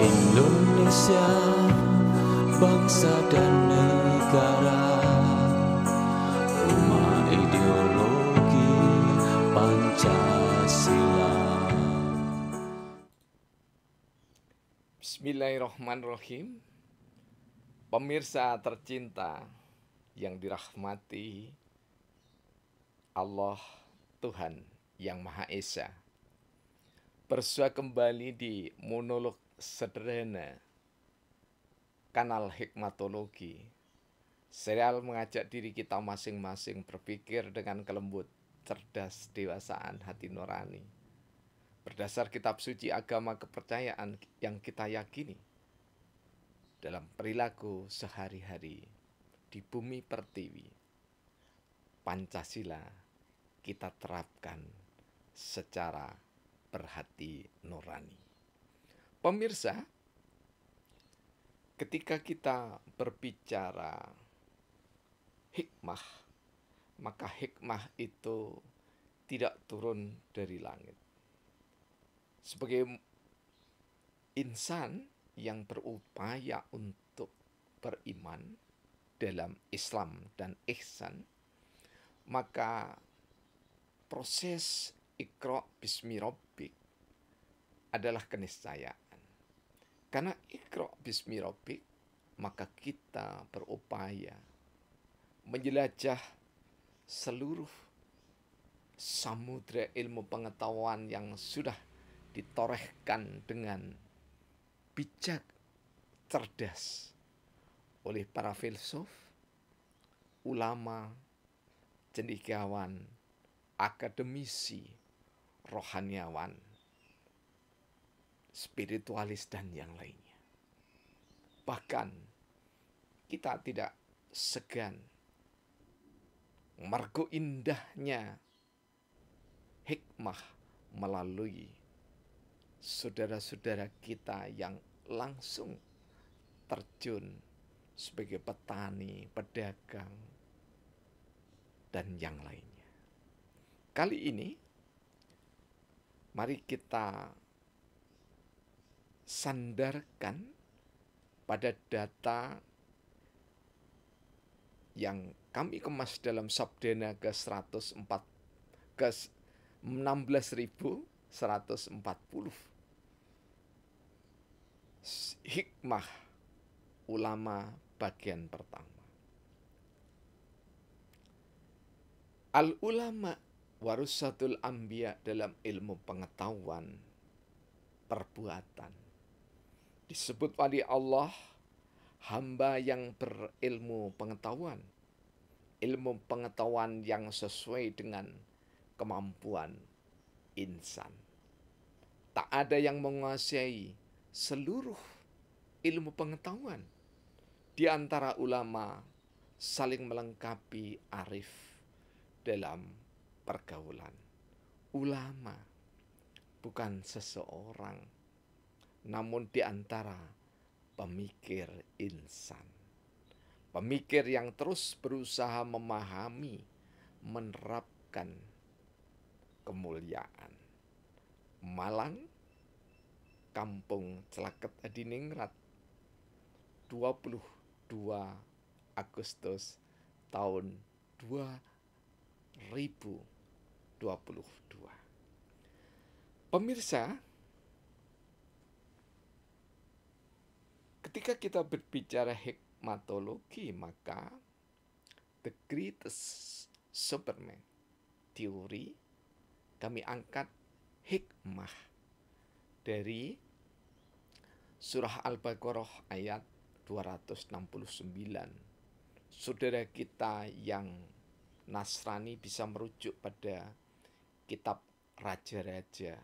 Indonesia, bangsa dan negara, rumah ideologi Pancasila. Bismillahirrahmanirrahim. Pemirsa tercinta yang dirahmati Allah Tuhan yang Maha Esa, bersua kembali di monolog sederhana kanal Hikmatologi, serial mengajak diri kita masing-masing berpikir dengan kelembut, cerdas, dewasaan hati nurani, berdasar kitab suci agama kepercayaan yang kita yakini dalam perilaku sehari-hari di bumi pertiwi. Pancasila kita terapkan secara berhati nurani. Pemirsa, ketika kita berbicara hikmah, maka hikmah itu tidak turun dari langit. Sebagai insan yang berupaya untuk beriman dalam Islam dan ihsan, maka proses Iqra bismi rabbik adalah keniscayaan. Karena Iqra bismi rabbik, maka kita berupaya menjelajah seluruh samudra ilmu pengetahuan yang sudah ditorehkan dengan bijak, cerdas oleh para filsuf, ulama, cendekiawan, akademisi, rohaniawan, spiritualis, dan yang lainnya. Bahkan kita tidak segan margo indahnya hikmah melalui saudara-saudara kita yang langsung terjun sebagai petani, pedagang, dan yang lainnya. Kali ini, mari kita sandarkan pada data yang kami kemas dalam Sabdana ke-16.140. Hikmah ulama bagian pertama. Al-ulama warasatul anbiya dalam ilmu pengetahuan perbuatan. Disebut wali Allah, hamba yang berilmu pengetahuan. Ilmu pengetahuan yang sesuai dengan kemampuan insan. Tak ada yang menguasai seluruh ilmu pengetahuan. Di antara ulama saling melengkapi arif dalam pergaulan. Ulama bukan seseorang, namun di antara pemikir insan. Pemikir yang terus berusaha memahami, menerapkan kemuliaan. Malang, Kampung Celaket Adiningrat, 22 Agustus tahun 2022. Pemirsa, ketika kita berbicara hikmatologi, maka the greatest Superman teori kami angkat hikmah dari surah Al-Baqarah ayat 269. Saudara kita yang Nasrani bisa merujuk pada kitab Raja-Raja.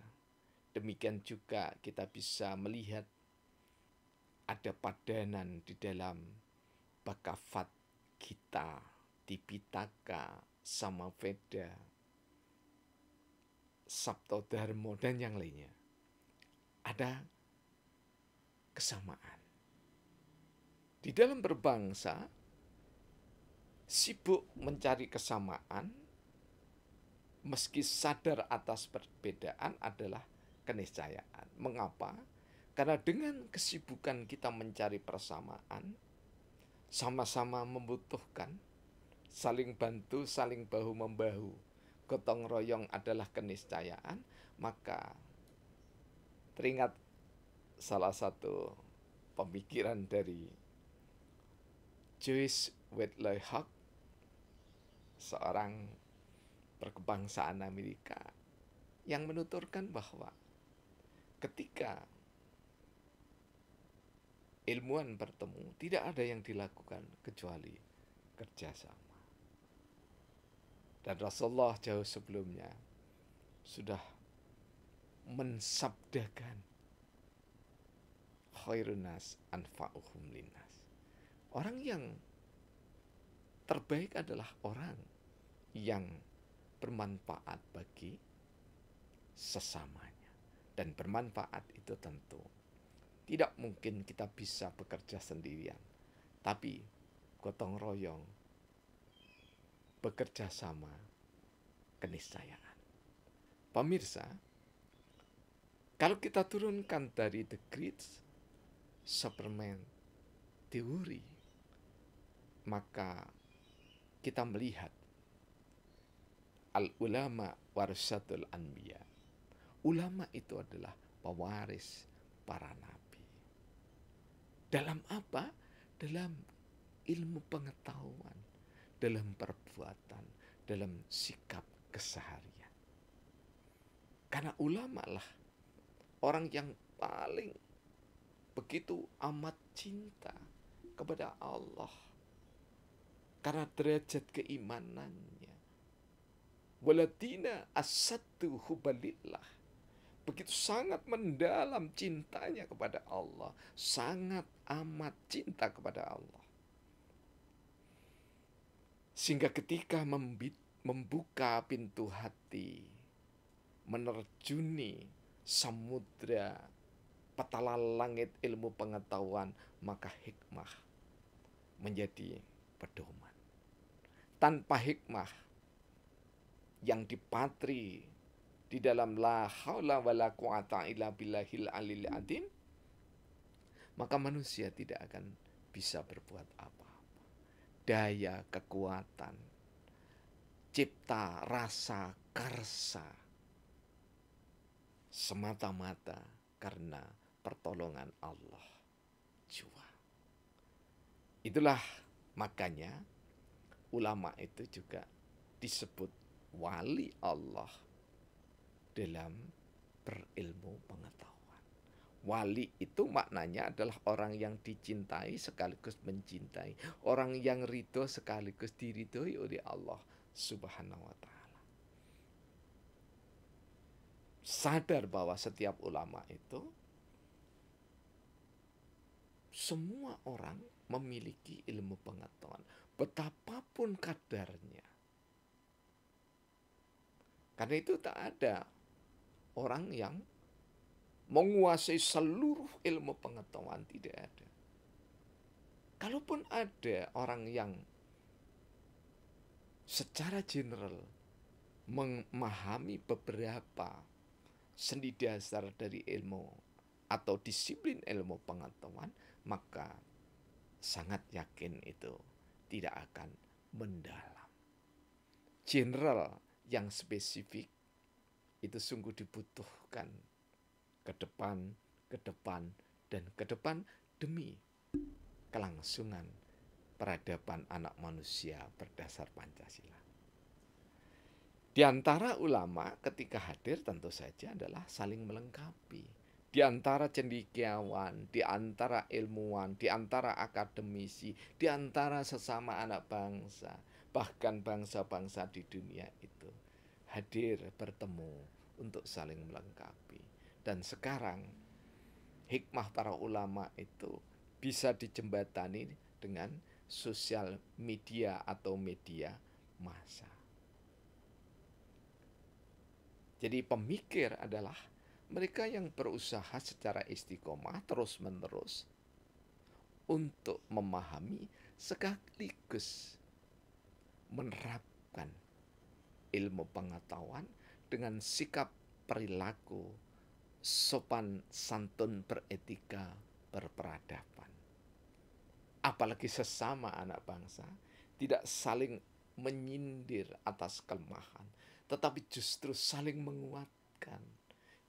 Demikian juga kita bisa melihat ada padanan di dalam Bhagavad Gita, Tipitaka, Samaveda, Saptodharma, dan yang lainnya. Ada kesamaan. Di dalam berbangsa, sibuk mencari kesamaan, meski sadar atas perbedaan adalah keniscayaan. Mengapa? Karena dengan kesibukan kita mencari persamaan, sama-sama membutuhkan, saling bantu, saling bahu-membahu, gotong royong adalah keniscayaan, maka teringat salah satu pemikiran dari Joyce Wedlow Hawk, seorang berkebangsaan Amerika, yang menuturkan bahwa ketika ilmuwan bertemu, tidak ada yang dilakukan kecuali kerjasama. Dan Rasulullah jauh sebelumnya sudah mensabdakan khairun nas anfa'uhum linnas. Orang yang terbaik adalah orang yang bermanfaat bagi sesamanya. Dan bermanfaat itu tentu tidak mungkin kita bisa bekerja sendirian, tapi gotong royong, bekerja sama, keniscayaan. Pemirsa, kalau kita turunkan dari The Great Superman Theory, maka kita melihat al-ulama warasatul anbiya. Ulama itu adalah pewaris para nabi. Dalam apa? Dalam ilmu pengetahuan, dalam perbuatan, dalam sikap keseharian. Karena ulama lah orang yang paling begitu amat cinta kepada Allah. Karena derajat keimanannya. Waladina asaddu hubalillah. Begitu sangat mendalam cintanya kepada Allah. Sangat amat cinta kepada Allah. Sehingga ketika membuka pintu hati, menerjuni samudra petala langit ilmu pengetahuan, maka hikmah menjadi pedoman. Tanpa hikmah yang dipatri di dalam la haula wala quwata illa billahil alil adim, maka manusia tidak akan bisa berbuat apa-apa. Daya, kekuatan, cipta, rasa, karsa, semata-mata karena pertolongan Allah jua. Itulah makanya ulama itu juga disebut wali Allah dalam berilmu pengetahuan. Wali itu maknanya adalah orang yang dicintai sekaligus mencintai. Orang yang ridho sekaligus diridhoi oleh Allah Subhanahu wa ta'ala. Sadar bahwa setiap ulama itu, semua orang memiliki ilmu pengetahuan, betapapun kadarnya. Karena itu tak ada orang yang menguasai seluruh ilmu pengetahuan, tidak ada. Kalaupun ada orang yang secara general memahami beberapa sendi dasar dari ilmu atau disiplin ilmu pengetahuan, maka sangat yakin itu tidak akan mendalam. General yang spesifik itu sungguh dibutuhkan ke depan, dan ke depan demi kelangsungan peradaban anak manusia berdasar Pancasila. Di antara ulama ketika hadir tentu saja adalah saling melengkapi. Di antara cendekiawan, di antara ilmuwan, di antara akademisi, di antara sesama anak bangsa, bahkan bangsa-bangsa di dunia itu hadir bertemu untuk saling melengkapi. Dan sekarang hikmah para ulama itu bisa dijembatani dengan sosial media atau media massa. Jadi pemikir adalah mereka yang berusaha secara istiqomah terus-menerus untuk memahami sekaligus menerapkan ilmu pengetahuan dengan sikap perilaku sopan santun, beretika, berperadaban. Apalagi sesama anak bangsa, tidak saling menyindir atas kelemahan, tetapi justru saling menguatkan.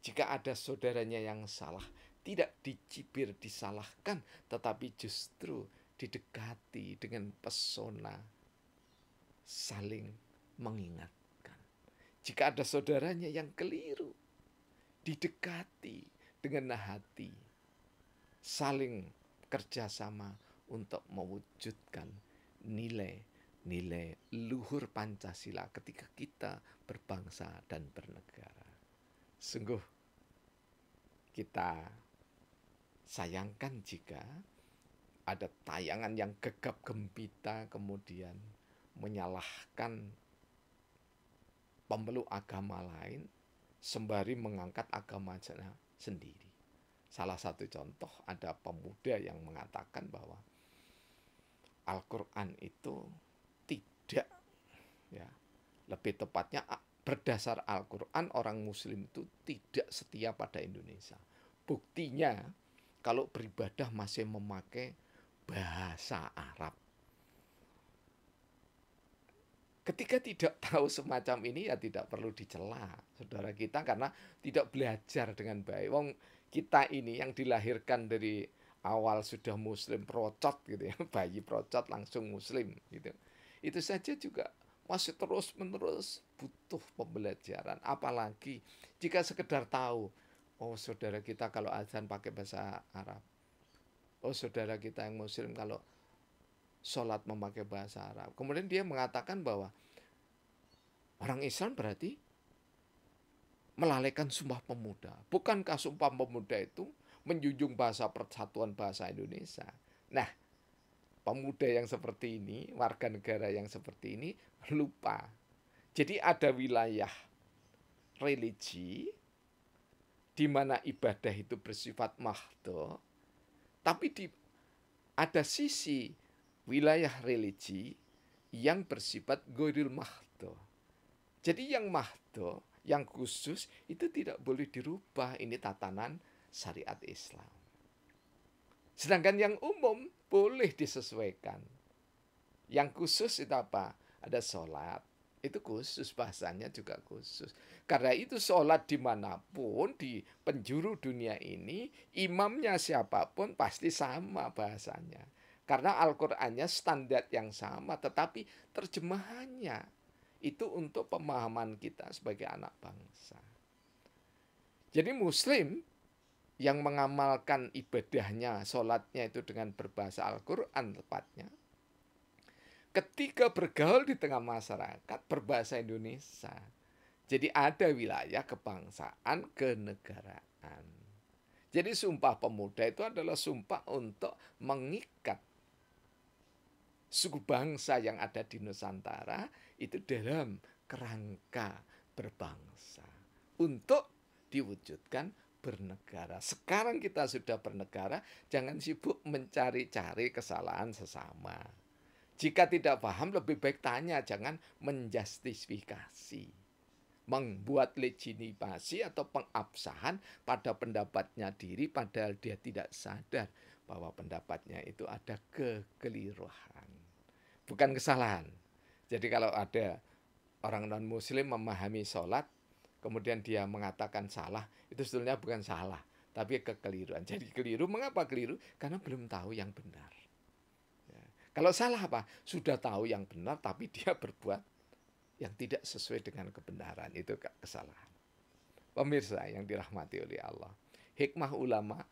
Jika ada saudaranya yang salah, tidak dicibir, disalahkan, tetapi justru didekati dengan pesona, saling mengingatkan. Jika ada saudaranya yang keliru, didekati dengan hati, saling kerjasama untuk mewujudkan nilai-nilai luhur Pancasila ketika kita berbangsa dan bernegara. Sungguh kita sayangkan jika ada tayangan yang gegap gempita kemudian menyalahkan pemeluk agama lain sembari mengangkat agama sendiri. Salah satu contoh, ada pemuda yang mengatakan bahwa Al-Quran itu tidak, ya, lebih tepatnya berdasar Al-Quran orang Muslim itu tidak setia pada Indonesia. Buktinya kalau beribadah masih memakai bahasa Arab. Ketika tidak tahu semacam ini ya tidak perlu dicela saudara kita karena tidak belajar dengan baik. Wong kita ini yang dilahirkan dari awal sudah Muslim procot gitu ya, bayi procot langsung Muslim gitu. Itu saja juga masih terus-menerus butuh pembelajaran. Apalagi jika sekedar tahu, oh saudara kita kalau azan pakai bahasa Arab. Oh saudara kita yang Muslim kalau sholat memakai bahasa Arab. Kemudian dia mengatakan bahwa orang Islam berarti melalaikan Sumpah Pemuda. Bukankah Sumpah Pemuda itu menjunjung bahasa persatuan bahasa Indonesia? Nah, pemuda yang seperti ini, warga negara yang seperti ini lupa. Jadi ada wilayah religi di mana ibadah itu bersifat mahdo, tapi ada sisi wilayah religi yang bersifat ghairil mahdo. Jadi yang mahdo, yang khusus itu tidak boleh dirubah. Ini tatanan syariat Islam. Sedangkan yang umum boleh disesuaikan. Yang khusus itu apa? Ada sholat. Itu khusus, bahasanya juga khusus. Karena itu sholat dimanapun di penjuru dunia ini, imamnya siapapun pasti sama bahasanya. Karena Al-Qur'annya standar yang sama, tetapi terjemahannya itu untuk pemahaman kita sebagai anak bangsa. Jadi Muslim yang mengamalkan ibadahnya, sholatnya itu dengan berbahasa Al-Quran tepatnya, ketika bergaul di tengah masyarakat berbahasa Indonesia. Jadi ada wilayah kebangsaan, kenegaraan. Jadi Sumpah Pemuda itu adalah sumpah untuk mengikat suku bangsa yang ada di Nusantara itu dalam kerangka berbangsa untuk diwujudkan bernegara. Sekarang kita sudah bernegara, jangan sibuk mencari-cari kesalahan sesama. Jika tidak paham lebih baik tanya, jangan menjustifikasi, membuat legitimasi atau pengabsahan pada pendapatnya diri padahal dia tidak sadar bahwa pendapatnya itu ada kekeliruan, bukan kesalahan. Jadi kalau ada orang non-muslim memahami sholat, kemudian dia mengatakan salah, itu sebetulnya bukan salah, tapi kekeliruan. Jadi keliru, mengapa keliru? Karena belum tahu yang benar. Ya. Kalau salah apa? Sudah tahu yang benar, tapi dia berbuat yang tidak sesuai dengan kebenaran, itu kesalahan. Pemirsa yang dirahmati oleh Allah, hikmah ulama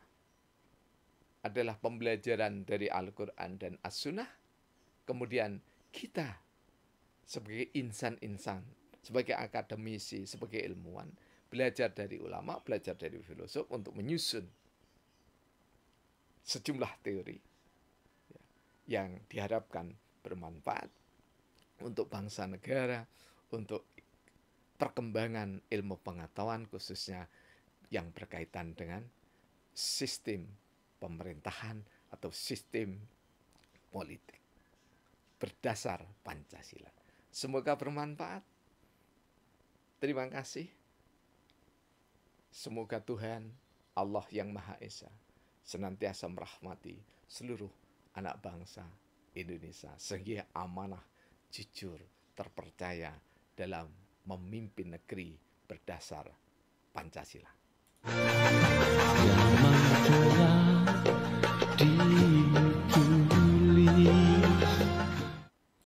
adalah pembelajaran dari Al-Quran dan As-Sunnah. Kemudian kita sebagai insan-insan, sebagai akademisi, sebagai ilmuwan, belajar dari ulama, belajar dari filosof untuk menyusun sejumlah teori yang diharapkan bermanfaat untuk bangsa negara, untuk perkembangan ilmu pengetahuan khususnya yang berkaitan dengan sistem pemerintahan atau sistem politik berdasar Pancasila. Semoga bermanfaat. Terima kasih. Semoga Tuhan Allah yang Maha Esa senantiasa merahmati seluruh anak bangsa Indonesia sehingga amanah, jujur, terpercaya dalam memimpin negeri berdasar Pancasila. Yang menjulang di